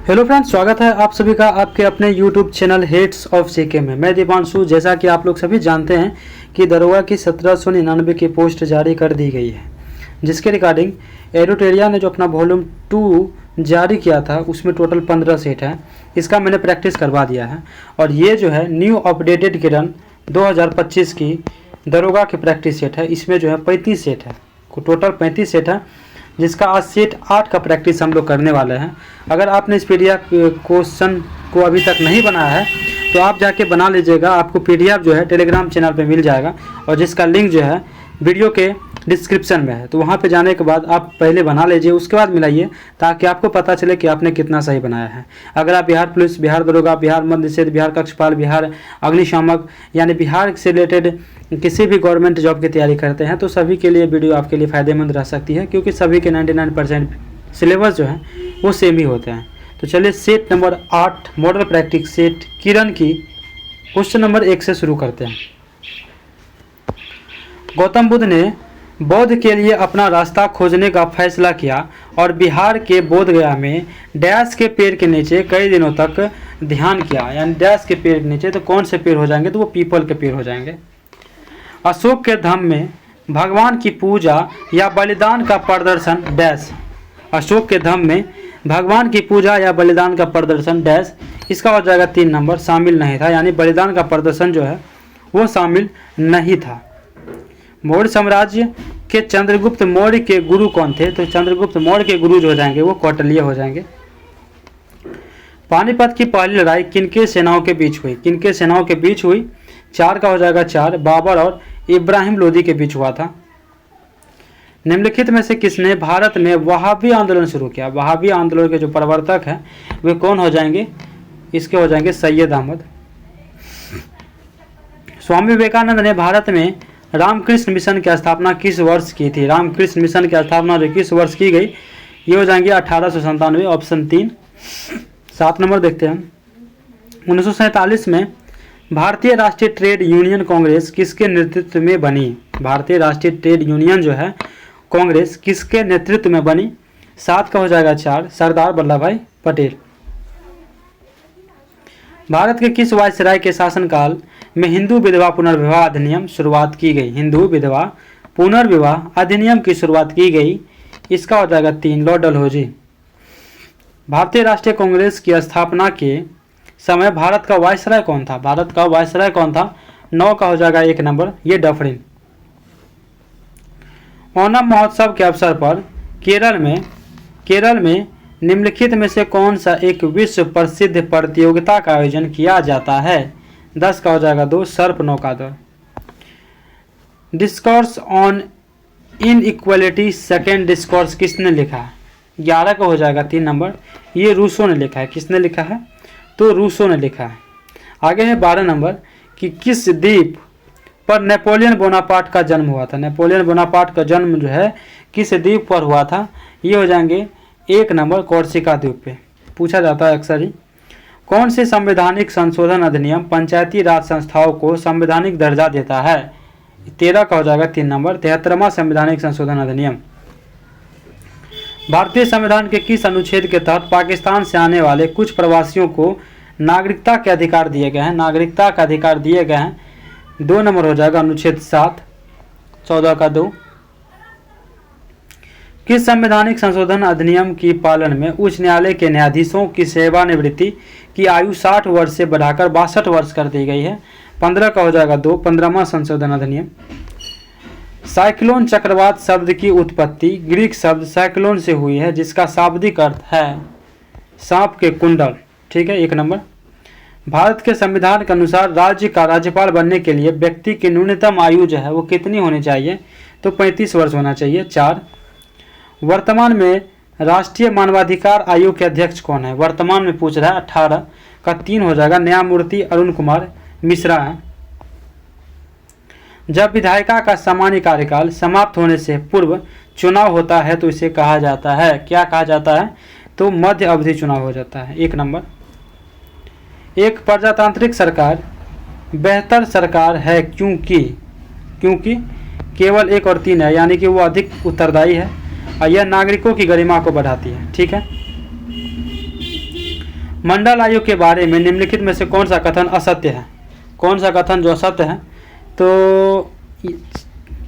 Hello friends, स्वागत है आप सभी का आपके अपने यूट्यूब चैनल हेड्स ऑफ जेके में। मैं दीपांशु। जैसा कि आप लोग सभी जानते हैं कि दरोगा की 1799 की पोस्ट जारी कर दी गई है, जिसके रिगार्डिंग एडोटेरिया ने जो अपना वॉल्यूम 2 जारी किया था उसमें टोटल 15 सेट है। इसका मैंने प्रैक्टिस करवा दिया है और ये जो है न्यू अपडेटेड किरण 2025 की दरोगा की प्रैक्टिस सेट है। इसमें जो है 35 सेट है, टोटल 35 सेट है, जिसका आज सेट 8 का प्रैक्टिस हम लोग करने वाले हैं। अगर आपने इस पीडीएफ क्वेश्चन को अभी तक नहीं बनाया है तो आप जाके बना लीजिएगा। आपको पीडीएफ जो है टेलीग्राम चैनल पे मिल जाएगा और जिसका लिंक जो है वीडियो के डिस्क्रिप्शन में है। तो वहाँ पे जाने के बाद आप पहले बना लीजिए, उसके बाद मिलाइए, ताकि आपको पता चले कि आपने कितना सही बनाया है। अगर आप बिहार पुलिस, बिहार दरोगा, बिहार मद्य निषेध, बिहार कक्षपाल, बिहार अग्निशामक यानी बिहार से रिलेटेड किसी भी गवर्नमेंट जॉब की तैयारी करते हैं तो सभी के लिए वीडियो आपके लिए फ़ायदेमंद रह सकती है, क्योंकि सभी के 99% सिलेबस जो है वो सेम ही होते हैं। तो चलिए set number 8 model practice set Kiran की क्वेश्चन नंबर 1 से शुरू करते हैं। गौतम बुद्ध ने बौद्ध के लिए अपना रास्ता खोजने का फैसला किया और बिहार के बोध गया में डैश के पेड़ के नीचे कई दिनों तक ध्यान किया। यानी डैश के पेड़ के नीचे तो कौन से पेड़ हो जाएंगे, तो वो पीपल के पेड़ हो जाएंगे। अशोक के धाम में भगवान की पूजा या बलिदान का प्रदर्शन डैश। अशोक के धाम में भगवान की पूजा या बलिदान का प्रदर्शन डैश। इसका हो जाएगा 3 नंबर, शामिल नहीं था, यानी बलिदान का प्रदर्शन जो है वो शामिल नहीं था। मौर्य साम्राज्य के चंद्रगुप्त मौर्य के गुरु कौन थे, तो चंद्रगुप्त मौर्य के गुरु जो हो जाएंगे वो कौटिल्य हो जाएंगे। पानीपत की पहली लड़ाई किनके सेनाओं के बीच हुई, किनके सेनाओं के बीच हुई, 4 का हो जाएगा 4, बाबर और इब्राहिम लोदी के बीच हुआ था। निम्नलिखित में से किसने भारत में वहाबी आंदोलन शुरू किया। वहाबी आंदोलन के जो प्रवर्तक हैं वे कौन हो जाएंगे, इसके हो जाएंगे सैयद अहमद। स्वामी विवेकानंद ने भारत में रामकृष्ण मिशन की स्थापना किस वर्ष की थी। रामकृष्ण मिशन की स्थापना जो किस वर्ष की गई, ये हो जाएंगे 1897, ऑप्शन 3। 7 नंबर देखते हैं। 1947 में भारतीय राष्ट्रीय ट्रेड यूनियन कांग्रेस किसके नेतृत्व में बनी। भारतीय राष्ट्रीय ट्रेड यूनियन जो है कांग्रेस किसके नेतृत्व में बनी। 7 का हो जाएगा 4, सरदार वल्लभ भाई पटेल। भारत के किस वायसराय के शासनकाल में हिंदू विधवा पुनर्विवाह अधिनियम शुरुआत की गई। हिंदू विधवा पुनर्विवाह अधिनियम की शुरुआत की गई। इसका हो जाएगा 3, लॉर्ड डलहौजी। भारतीय राष्ट्रीय कांग्रेस की स्थापना के समय भारत का वायसराय कौन था। भारत का वायसराय कौन था। 9 का हो जाएगा 1 नंबर, ये डफरिन। ओणम महोत्सव के अवसर पर केरल में निम्नलिखित में से कौन सा एक विश्व प्रसिद्ध प्रतियोगिता का आयोजन किया जाता है। 10 का हो जाएगा 2, सर्प नौका दौड़। Discourse on inequality second discourse किसने लिखा है। 11 का हो जाएगा 3 नंबर, ये रूसो ने लिखा है। किसने लिखा है, तो रूसो ने लिखा है। आगे है 12 नंबर कि किस द्वीप पर नेपोलियन बोनापार्ट का जन्म हुआ था। नेपोलियन बोनापार्ट का जन्म जो है किस द्वीप पर हुआ था, ये हो जाएंगे 1 नंबर, कोर्सिका द्वीप पे। पूछा जाता है अक्सर ही। कौन से संवैधानिक संशोधन अधिनियम पंचायती राज संस्थाओं को संवैधानिक दर्जा देता है। 13 का हो जाएगा 3 नंबर, 73वां संवैधानिक संशोधन अधिनियम। भारतीय संविधान के किस अनुच्छेद के तहत पाकिस्तान से आने वाले कुछ प्रवासियों को नागरिकता के अधिकार दिए गए हैं। नागरिकता का अधिकार दिए गए हैं। 2 नंबर हो जाएगा अनुच्छेद 7, 14 का 2। किस संवैधानिक संशोधन अधिनियम की पालन में उच्च न्यायालय के न्यायाधीशों की सेवानिवृत्ति की आयु 60 वर्ष से बढ़ाकर 62 वर्ष कर दी गई है। 15 का हो जाएगा 2, 15वां संशोधन अधिनियम। साइक्लोन चक्रवात शब्द की उत्पत्ति ग्रीक शब्द साइक्लोन से हुई है, जिसका शाब्दिक अर्थ है सांप के कुंडल। ठीक है, 1 नंबर। भारत के संविधान के अनुसार राज्य का राज्यपाल बनने के लिए व्यक्ति की न्यूनतम आयु जो है वो कितनी होनी चाहिए, तो 35 वर्ष होना चाहिए। 4, वर्तमान में राष्ट्रीय मानवाधिकार आयोग के अध्यक्ष कौन है। वर्तमान में पूछ रहा है। 18 का 3 हो जाएगा, न्यायमूर्ति अरुण कुमार मिश्रा है। जब विधायिका का सामान्य कार्यकाल समाप्त होने से पूर्व चुनाव होता है तो इसे कहा जाता है, क्या कहा जाता है, तो मध्य अवधि चुनाव हो जाता है। 1 नंबर। एक प्रजातांत्रिक सरकार बेहतर सरकार है क्योंकि केवल 1 और 3 है, यानी कि वो अधिक उत्तरदायी है और यह नागरिकों की गरिमा को बढ़ाती है। ठीक है। मंडल आयोग के बारे में निम्नलिखित में से कौन सा कथन असत्य है? कौन सा कथन जो असत्य है? तो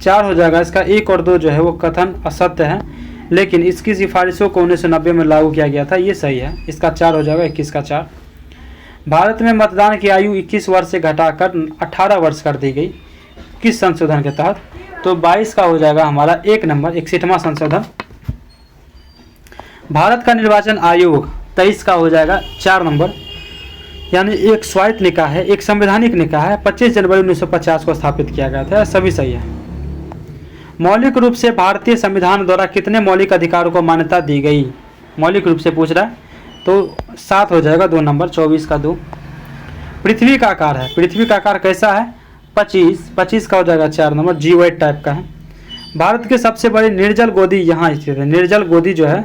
4 हो जाएगा इसका, 1 और 2 जो है वो कथन असत्य है, लेकिन इसकी सिफारिशों को 1990 में लागू किया गया था, ये सही है। इसका 4 हो जाएगा, 21 का 4। भारत में मतदान की आयु 21 वर्ष से घटाकर 18 वर्ष कर दी गई, किस संशोधन के तहत? तो 22 का हो जाएगा हमारा 1 नंबर, 61वां संशोधन। भारत का निर्वाचन आयोग 23 का हो जाएगा 4 नंबर, यानी एक स्वायत्त निकाय है, एक संवैधानिक निकाय है। 25 जनवरी 1950 को स्थापित किया गया था, सभी सही है। मौलिक रूप से भारतीय संविधान द्वारा कितने मौलिक अधिकारों को मान्यता दी गई? मौलिक रूप से पूछ रहा है, तो 7 हो जाएगा, 2 नंबर, 24 का 2। पृथ्वी का आकार है, पृथ्वी का आकार कैसा है? 25 का हो जाएगा 4 नंबर, जीओइड टाइप का है। भारत के सबसे बड़ी निर्जल गोदी यहाँ स्थित है, निर्जल गोदी जो है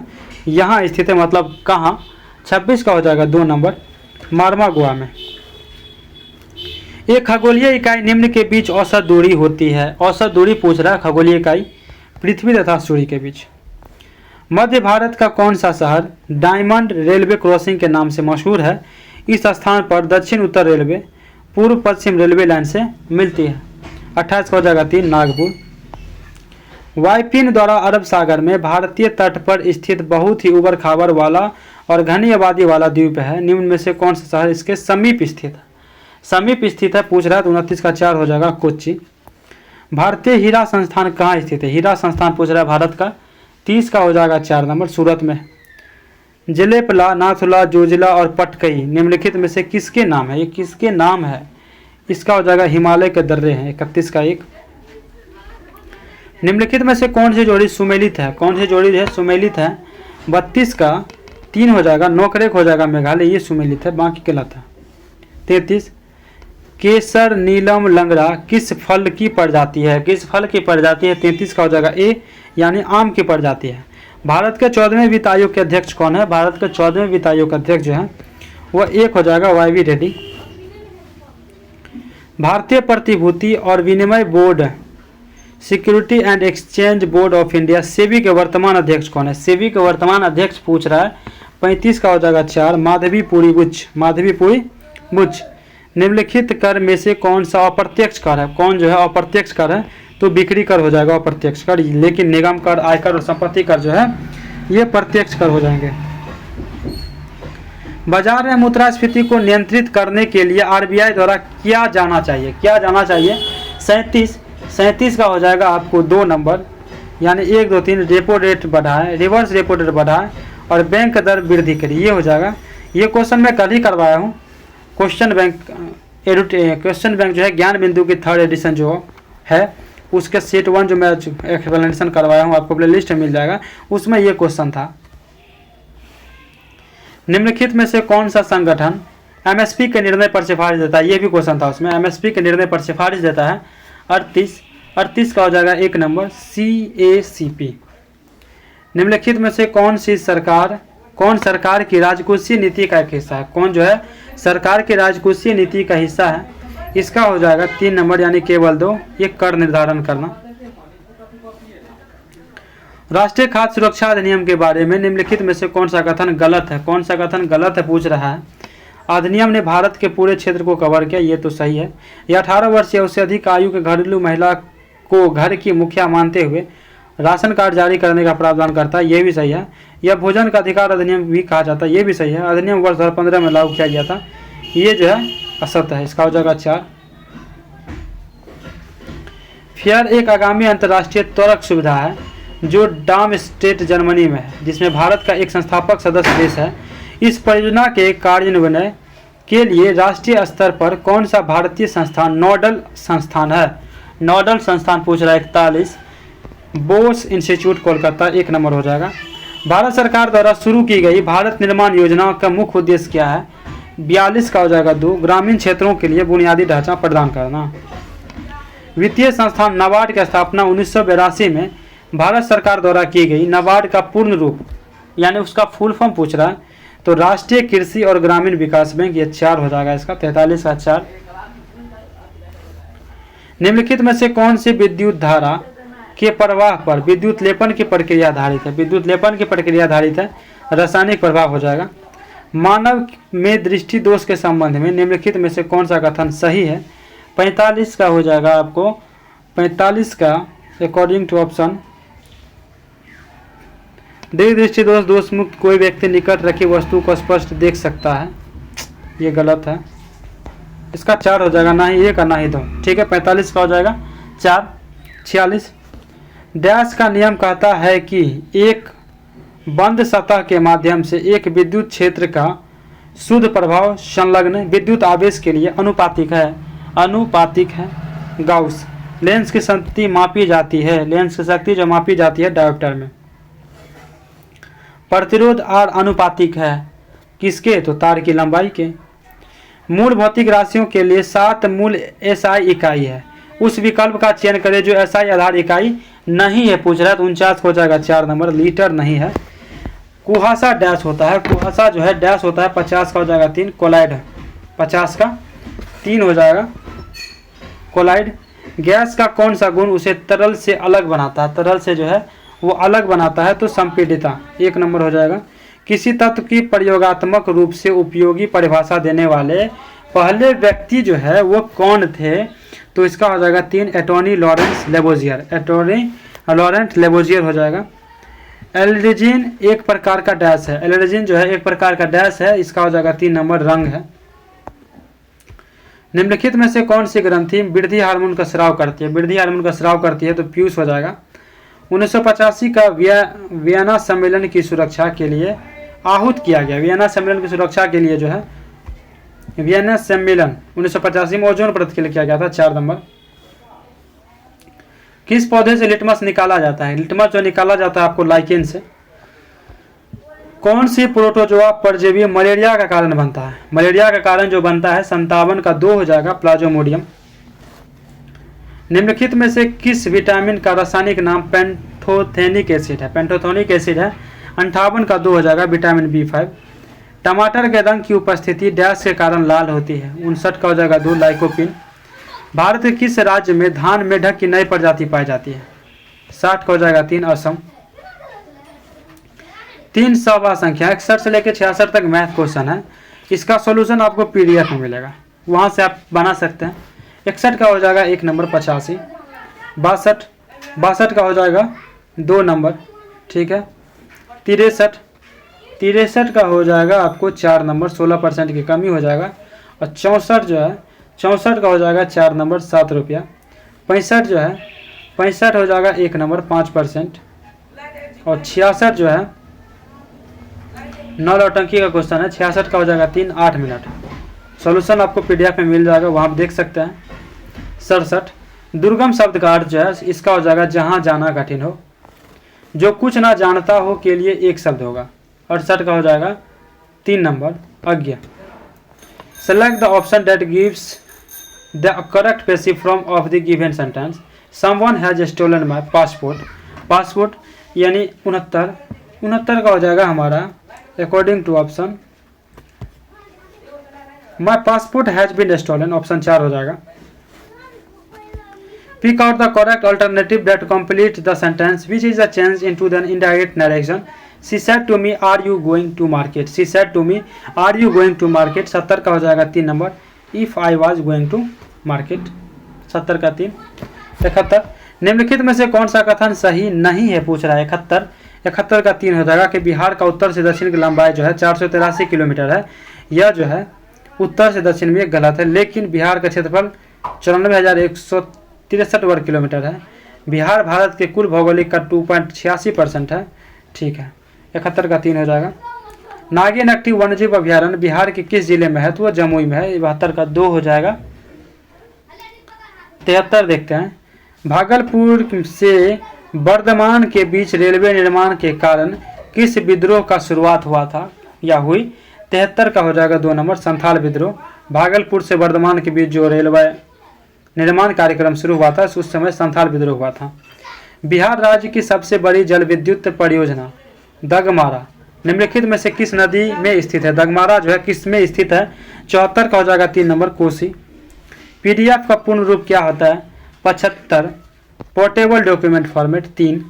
यहाँ स्थित है, मतलब कहाँ? 26 का हो जाएगा 2 नंबर, मार्मा गोवा में। एक खगोलीय इकाई निम्न के बीच औसत दूरी होती है, औसत दूरी पूछ रहा है खगोलीय इकाई पृथ्वी तथा सूर्य के बीच। मध्य भारत का कौन सा शहर डायमंड रेलवे क्रॉसिंग के नाम से मशहूर है? इस स्थान पर दक्षिण उत्तर रेलवे पूर्व पश्चिम रेलवे लाइन से मिलती है। 28 का हो जाएगा 3, नागपुर। वाइपिन द्वारा अरब सागर में भारतीय तट पर स्थित बहुत ही उबड़ खाबड़ वाला और घनी आबादी वाला द्वीप है, निम्न में से कौन सा शहर इसके समीप स्थित है? समीप स्थित है पूछ रहा है, तो 29 का 4 हो जाएगा, कोच्चि। भारतीय हीरा संस्थान कहाँ स्थित है? हीरा संस्थान पूछ रहा है भारत का, 30 का हो जाएगा 4 नंबर, सूरत में। जलेपला, नाथुला, जोजिला और पटकई निम्नलिखित में से किसके नाम है? ये किसके नाम है? इसका हो जाएगा हिमालय के दर्रे हैं, 31 का 1। निम्नलिखित में से कौन सी जोड़ी सुमेलित है? कौन सी जोड़ी है सुमेलित है? 32 का 3 हो जाएगा, नौकरेक हो जाएगा मेघालय, ये सुमेलित है, बाकी गलत है। 33 केसर नीलम लंगड़ा किस फल की प्रजाति है? किस फल की प्रजाति है? 33 का हो जाएगा ए, यानी आम की प्रजाति है। भारत के 14वें वित्त आयोग के अध्यक्ष कौन है? भारत के 14वें वित्त आयोग के अध्यक्ष जो है वह 1 हो जाएगा, वाई.वी. रेड्डी। भारतीय प्रतिभूति और विनिमय board, security and exchange board of India, SEBI के वर्तमान अध्यक्ष कौन है? सेबी के वर्तमान अध्यक्ष पूछ रहा है, 35 का हो जाएगा 4, माधवीपुरी बुच, माधवीपुरी बुच। निम्नलिखित कर में से कौन सा अप्रत्यक्ष कर है? कौन जो है अप्रत्यक्ष कर है? तो बिक्री कर हो जाएगा अप्रत्यक्ष कर, लेकिन निगम कर, आयकर और संपत्ति कर जो है ये प्रत्यक्ष कर हो जाएंगे। बाजार में मुद्रास्फीति को नियंत्रित करने के लिए आरबीआई द्वारा क्या जाना चाहिए? क्या जाना चाहिए? 37 का हो जाएगा आपको 2 नंबर, यानी 1, 2, 3 रेपो रेट बढ़ाए, रिवर्स रेपो रेट बढ़ाए और बैंक दर वृद्धि करी, ये हो जाएगा। ये क्वेश्चन मैं कल ही करवाया हूँ, क्वेश्चन बैंक जो है ज्ञान बिंदु की 3rd एडिशन जो है उसके सेट 1 जो मैं एक्सप्लेनेशन करवाया हूँ, आपको प्लेलिस्ट में मिल जाएगा, उसमें ये क्वेश्चन था। निम्नलिखित में से कौन सा संगठन एमएसपी के निर्णय पर सिफारिश देता है? ये भी क्वेश्चन था उसमें, एमएसपी के निर्णय पर सिफारिश देता है। 38 का हो जाएगा 1 नंबर, CACP। निम्नलिखित में से कौन सरकार की राजकोषीय नीति का एक हिस्सा है? कौन जो है सरकार की राजकोषीय नीति का हिस्सा है? इसका हो जाएगा 3 नंबर, यानी केवल 2, ये कर निर्धारण करना। राष्ट्रीय खाद्य सुरक्षा अधिनियम के बारे में निम्नलिखित में से कौन सा कथन गलत है? कौन सा कथन गलत है पूछ रहा है। अधिनियम ने भारत के पूरे क्षेत्र को कवर किया, ये तो सही है। यह 18 वर्ष या उससे अधिक आयु के घरेलू महिला को घर की मुखिया मानते हुए राशन कार्ड जारी करने का प्रावधान करता है, ये भी सही है। यह भोजन का अधिकार अधिनियम भी कहा जाता है, ये भी सही है। अधिनियम वर्ष 2015 में लागू किया गया था, ये जो है असत्य है, इसका हो जाएगा 4। फेयर एक आगामी अंतर्राष्ट्रीय त्वरक सुविधा है जो डार्मस्टेट जर्मनी में है, जिसमें भारत का एक संस्थापक सदस्य देश है। इस परियोजना के कार्यान्वयन के लिए राष्ट्रीय स्तर पर कौन सा भारतीय संस्थान नोडल संस्थान है? नोडल संस्थान पूछ रहा है 41, बोस इंस्टीट्यूट कोलकाता, 1 नंबर हो जाएगा। भारत सरकार द्वारा शुरू की गई भारत निर्माण योजना का मुख्य उद्देश्य क्या है? 42 का हो जाएगा 2, ग्रामीण क्षेत्रों के लिए बुनियादी ढांचा प्रदान करना। वित्तीय संस्थान नाबार्ड की स्थापना 1982 में भारत सरकार द्वारा की गई। नाबार्ड का पूर्ण रूप यानी उसका फुल फॉर्म पूछ रहा है, तो राष्ट्रीय कृषि और ग्रामीण विकास बैंक, ये 4 हो जाएगा इसका, 43 का 4। निम्नलिखित में से कौन सी विद्युत धारा के प्रवाह पर विद्युत लेपन की प्रक्रिया आधारित है? विद्युत लेपन की प्रक्रिया आधारित है, रासायनिक प्रभाव हो जाएगा। मानव में दृष्टि दोष के संबंध में निम्नलिखित में से कौन सा कथन सही है? 45 का हो जाएगा आपको 45 का अकॉर्डिंग टू ऑप्शन दृष्टि दोष दोष मुक्त कोई व्यक्ति निकट रखी वस्तु को स्पष्ट देख सकता है, ये गलत है। इसका 4 हो जाएगा, ना ही 1 और ना ही 2। ठीक है, 45 का हो जाएगा 4। 46 डैश का नियम कहता है कि एक बंद सतह के माध्यम से एक विद्युत क्षेत्र का शुद्ध प्रभाव संलग्न विद्युत आवेश के लिए अनुपातिक है। गाउस लेंस की शक्ति मापी जाती है, लेंस की शक्ति जो मापी जाती है डायोप्टर में। प्रतिरोध आर अनुपातिक है किसके? तो तार की लंबाई के। मूल भौतिक राशियों के लिए 7 मूल एसआई इकाई है, उस विकल्प का चयन करें जो एसआई आधार इकाई नहीं है। पूछ रहा है तो 49 हो जाएगा 4 नंबर। लीटर नहीं है। कुहासा डैश होता है, कुहासा जो है डैश होता है। 50 का हो जाएगा 3। कोलाइड 50 का 3 हो जाएगा कोलाइड। गैस का कौन सा गुण उसे तरल से अलग बनाता है? तरल से जो है वो अलग बनाता है, तो संपीडिता 1 नंबर हो जाएगा। किसी तत्व की प्रयोगात्मक रूप से उपयोगी परिभाषा देने वाले पहले व्यक्ति जो है वो कौन थे? तो इसका हो जाएगा 3 Antony Lawrence Lavoisier. Antony Lawrence Lavoisier हो जाएगा। एल्ड्रिजीन एक प्रकार का डैश है, एल्ड्रिजीन जो है एक प्रकार का डैश है। इसका हो जाएगा 3 नंबर रंग है। निम्नलिखित में से कौन सी ग्रंथि वृद्धि हार्मोन का स्राव करती है? वृद्धि हार्मोन का स्राव करती है तो पीयूष हो जाएगा। 1985 का वियना सम्मेलन की सुरक्षा के लिए आहूत किया गया। वियना सम्मेलन की सुरक्षा के लिए जो है वियना सम्मेलन 1985 में ओजोन परत के लिए किया गया था। 4 नंबर। किस पौधे से लिटमस निकाला जाता है? लिटमस जो निकाला जाता है आपको लाइकेन से। कौन सी प्रोटोजोआ परजीवी मलेरिया का कारण बनता है? मलेरिया का कारण जो बनता है 57 का 2 हो जाएगा प्लाज्मोडियम। निम्नलिखित में से किस विटामिन का रासायनिक नाम पेंटोथेनिक एसिड है? पेंटोथेनिक एसिड है। 58 का 2 हो जाएगा विटामिन B5। टमाटर के रंग की उपस्थिति डैश के कारण लाल होती है। 59 का हो जाएगा 2 लाइकोपिन। भारत के किस राज्य में धान मेढक की नई प्रजाति पाई जाती है? 60 का हो जाएगा 3 असम। 3 सवा संख्या 61 से लेकर 66 तक मैथ क्वेश्चन है। इसका सॉल्यूशन आपको PDF में मिलेगा, वहां से आप बना सकते हैं। 61 का हो जाएगा 1 नंबर 85। 62 का हो जाएगा 2 नंबर। ठीक है। 63 का हो जाएगा आपको 4 नंबर 16% की कमी हो जाएगा। और 64 जो है 64 का हो जाएगा 4 नंबर 7 रुपया। 65 जो है 65 हो जाएगा 1 नंबर 5%। और 66 जो है 9 नौटंकी का क्वेश्चन है। 66 का हो जाएगा 3 8 मिनट। सॉल्यूशन आपको PDF में मिल जाएगा, वहाँ आप देख सकते हैं। 67 दुर्गम शब्द का अर्थ जो है इसका हो जाएगा जहाँ जाना कठिन हो। जो कुछ ना जानता हो के लिए एक शब्द होगा। 68 का हो जाएगा 3 नंबर अज्ञा। Select the option that gives the correct passive form of the given sentence. Someone has stolen my passport. Passport यानी 69 का हो जाएगा हमारा according to option my passport has been stolen. Option 4 हो जाएगा। Pick out the correct alternative that complete the sentence which is a change into the indirect narration. She said to me, "Are you going to market?" She said to me, "Are you going to market?" 70 का हो जाएगा 3 number. If I was going to market 70 का 3। 71 निम्नलिखित में से कौन सा कथन सही नहीं है पूछ रहा है। 71 का 3 हो जाएगा कि बिहार का उत्तर से दक्षिण की लंबाई जो है 483 किलोमीटर है। यह जो है उत्तर से दक्षिण में गलत है, लेकिन बिहार का क्षेत्रफल 94,163 वर्ग किलोमीटर है। बिहार भारत के कुल भौगोलिक का 2.86% है। ठीक है। 71 का 3 हो जाएगा। नागेनट्टी वन्यजीव अभ्यारण्य बिहार के किस जिले में है? तो वह जमुई में है। 72 का 2 हो जाएगा। 73 देखते हैं। भागलपुर से बर्धमान के बीच रेलवे निर्माण के कारण किस विद्रोह का शुरुआत हुआ था या हुई? 73 का हो जाएगा 2 नंबर संथाल विद्रोह। भागलपुर से बर्धमान के बीच जो रेलवे निर्माण कार्यक्रम शुरू हुआ था उस समय संथाल विद्रोह हुआ था। बिहार राज्य की सबसे बड़ी जल विद्युत परियोजना दगमारा निम्नलिखित में से किस नदी में स्थित है? दगमारा जो है किस में स्थित है? 74 का हो जाएगा 3 नंबर कोसी। PDF का पूर्ण रूप क्या होता है? 75 पोर्टेबल डॉक्यूमेंट फॉर्मेट। 3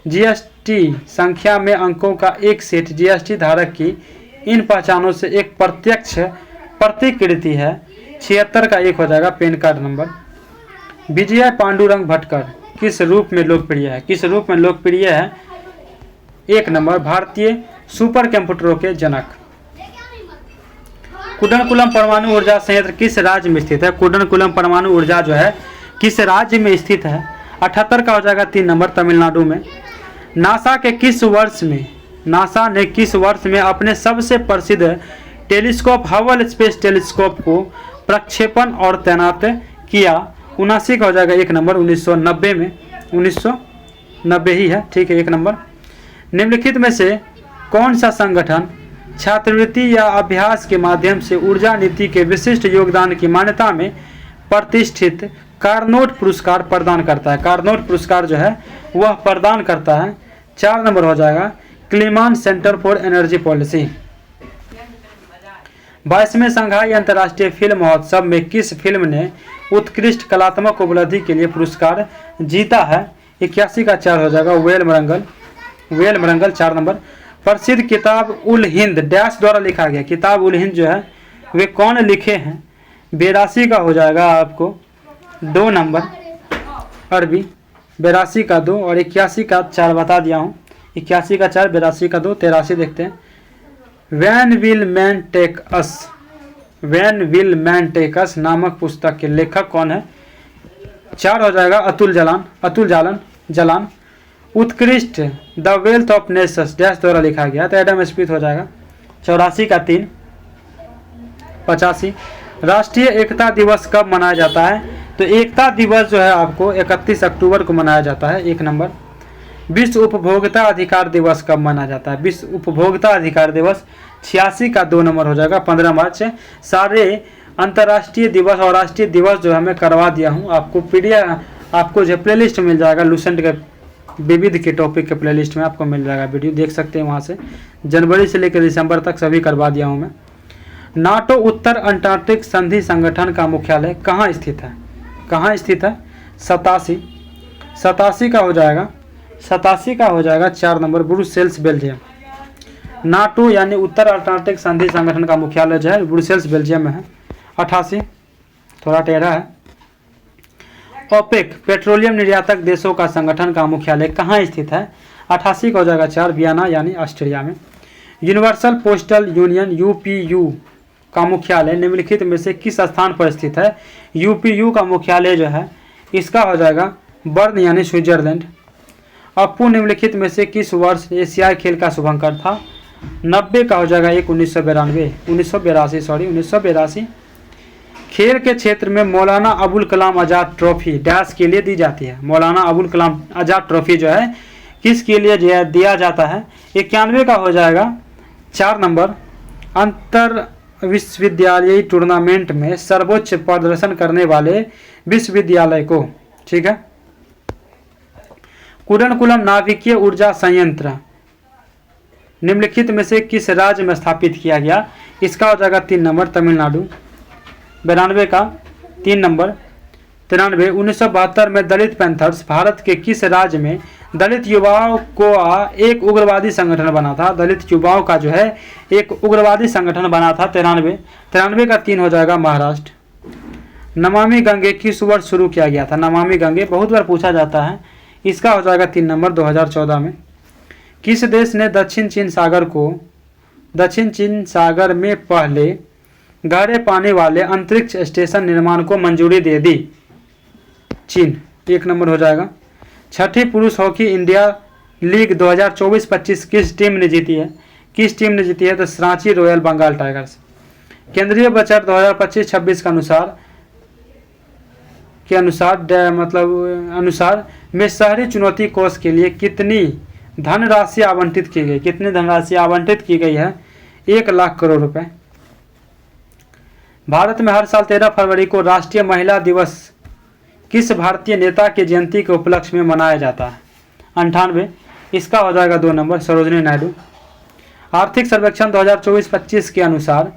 GST संख्या में अंकों का एक सेट GST धारक की इन पहचानों से एक प्रत्यक्ष प्रतिकृति है। 76 का 1 हो जाएगा पैन कार्ड नंबर। विजय पांडुरंग भटकर किस रूप में लोकप्रिय है? किस रूप में लोकप्रिय है? 1 नंबर भारतीय सुपर कंप्यूटरों के जनक। कुडनकुलम परमाणु ऊर्जा संयंत्र किस राज्य में स्थित है? कुडनकुलम परमाणु ऊर्जा जो है किस राज्य में स्थित है? 78 का हो जाएगा 3 नंबर तमिलनाडु में। नासा ने किस वर्ष में अपने सबसे प्रसिद्ध टेलीस्कोप हबल स्पेस टेलीस्कोप को प्रक्षेपण और तैनात किया? 79 का हो जाएगा 1 नंबर 1990 में। 1990 ही है, ठीक है 1 नंबर। निम्नलिखित में से कौन सा संगठन छात्रवृत्ति या अभ्यास के माध्यम से ऊर्जा नीति के विशिष्ट योगदान की मान्यता में प्रतिष्ठित कार्नोट पुरस्कार प्रदान करता है? कार्नोट पुरस्कार जो है वह प्रदान करता है। 4 नंबर हो जाएगा Kleinman centre for energy policy. 22वें शंघाई अंतर्राष्ट्रीय फिल्म महोत्सव में किस फिल्म ने उत्कृष्ट कलात्मक उपलब्धि के लिए पुरस्कार जीता है? 81 का 4 हो जाएगा वेल मरंगल 4 नंबर। प्रसिद्ध किताब उल हिंद डैश द्वारा लिखा गया। किताब उल हिंद जो है वे कौन लिखे हैं? 82 का हो जाएगा आपको 2 नंबर अरबी। 82 का 2 और 81 का 4 बता दिया हूँ। 81 का 4, 82 का 2, 83 देखते हैं। When will man take us नामक पुस्तक के लेखक कौन है? 4 हो जाएगा अतुल जलान। उत्कृष्ट the wealth of Nations dash द्वारा लिखा गया तो एडम स्मिथ हो जाएगा। 84 का 3। 85 राष्ट्रीय एकता दिवस कब मनाया जाता है? तो एकता दिवस जो है आपको 31 अक्टूबर को मनाया जाता है 1 नंबर। विश्व उपभोक्ता अधिकार दिवस कब मनाया जाता है? विश्व उपभोक्ता अधिकार दिवस 86 का 2 नंबर हो जाएगा 15 मार्च। सारे अंतर्राष्ट्रीय दिवस और राष्ट्रीय दिवस जो है मैं करवा दिया हूँ आपको जो प्लेलिस्ट मिल जाएगा लूसेंट के विविध के टॉपिक के प्लेलिस्ट में आपको मिल जाएगा, वीडियो देख सकते हैं वहाँ से। जनवरी से लेकर दिसंबर तक सभी करवा दिया हूँ मैं। नाटो उत्तर अंटार्कटिक संधि संगठन का मुख्यालय कहाँ स्थित है? 87 का हो जाएगा 4 नंबर ब्रुसेल्स बेल्जियम। नाटो यानी उत्तर अंटार्कटिक संधि संगठन का मुख्यालय जो है ब्रुसेल्स बेल्जियम में है। 88 थोड़ा टेढ़ा है। ओपेक पेट्रोलियम निर्यातक देशों का संगठन का मुख्यालय कहाँ स्थित है? 88 का हो जाएगा 4 वियना यानी ऑस्ट्रिया में। यूनिवर्सल पोस्टल यूनियन यूपीयू का मुख्यालय निम्नलिखित में से किस स्थान पर स्थित है? यूपीयू का मुख्यालय जो है इसका हो जाएगा बर्न यानी स्विट्जरलैंड। अप्पू निम्नलिखित में से किस वर्ष एशियाई खेल का शुभंकर था? 90 का हो जाएगा 1982 खेल के क्षेत्र में मौलाना अबुल कलाम आज़ाद ट्रॉफी डैश के लिए दी जाती है? मौलाना अबुल कलाम आज़ाद ट्रॉफी जो है किसके लिए दिया जाता है? 91 का हो जाएगा 4 नंबर अंतर विश्वविद्यालयी टूर्नामेंट में सर्वोच्च प्रदर्शन करने वाले विश्वविद्यालय को, ठीक है। कुडनकुलम नाभिकीय ऊर्जा संयंत्र निम्नलिखित में से किस राज्य में स्थापित किया गया? इसका हो जाएगा 3 नंबर तमिलनाडु। 92 का 3 नंबर। 93 1972 में दलित पैंथर्स भारत के किस राज्य में दलित युवाओं को एक उग्रवादी संगठन बना था? दलित युवाओं का जो है एक उग्रवादी संगठन बना था 93 का 3 हो जाएगा महाराष्ट्र। नमामि गंगे किस वर्ष शुरू किया गया था? नमामि गंगे बहुत बार पूछा जाता है, इसका हो जाएगा 3 नंबर 2014 में। किस देश ने दक्षिण चीन सागर में पहले गहरे पानी वाले अंतरिक्ष स्टेशन निर्माण को मंजूरी दे दी? चीन। 1 नंबर हो जाएगा। छठी पुरुष हॉकी इंडिया लीग 2024-25 किस टीम ने जीती है? तो रांची रॉयल बंगाल टाइगर्स। केंद्रीय बजट 2025-26 के अनुसार में शहरी चुनौती कोष के लिए कितनी धनराशि आवंटित की गई? कितनी धनराशि आवंटित की गई है? 1 लाख करोड़ रुपए। भारत में हर साल 13 फरवरी को राष्ट्रीय महिला दिवस किस भारतीय नेता के जयंती के उपलक्ष्य में मनाया जाता है? 98, इसका हो जाएगा 2 नंबर सरोजिनी नायडू। आर्थिक सर्वेक्षण 2024-25 के अनुसार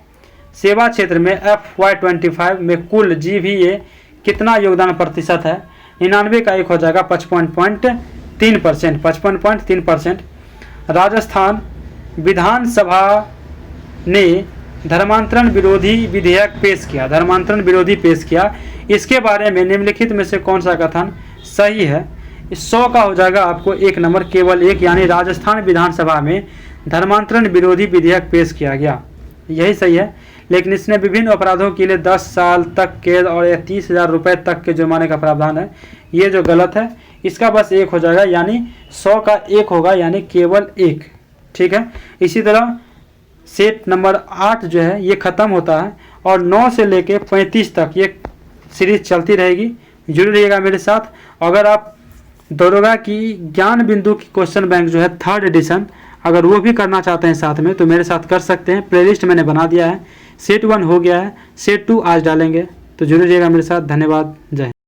सेवा क्षेत्र में FY25 में कुल GVA कितना योगदान प्रतिशत है? 99 का 1 हो जाएगा 55.3%। राजस्थान विधानसभा ने धर्मांतरण विरोधी विधेयक पेश किया, धर्मांतरण विरोधी पेश किया, इसके बारे में निम्नलिखित में से कौन सा कथन सही है? 100 का हो जाएगा आपको 1 नंबर, केवल एक, यानी राजस्थान विधानसभा में धर्मांतरण विरोधी विधेयक पेश किया गया, यही सही है। लेकिन इसने विभिन्न अपराधों के लिए 10 साल तक कैद और 30,000 रुपये तक के जुर्माने का प्रावधान है, ये जो गलत है, इसका बस 1 हो जाएगा, यानी 100 का 1 होगा, यानी केवल 1। ठीक है। इसी तरह सेट नंबर 8 जो है ये ख़त्म होता है और 9 से लेके 35 तक ये सीरीज चलती रहेगी। जुड़े रहिएगा मेरे साथ। अगर आप दरोगा की ज्ञान बिंदु की क्वेश्चन बैंक जो है 3rd एडिशन, अगर वो भी करना चाहते हैं साथ में, तो मेरे साथ कर सकते हैं। प्लेलिस्ट मैंने बना दिया है। सेट 1 हो गया है, सेट 2 आज डालेंगे, तो जुड़े रहिएगा मेरे साथ। धन्यवाद, जय हिंद।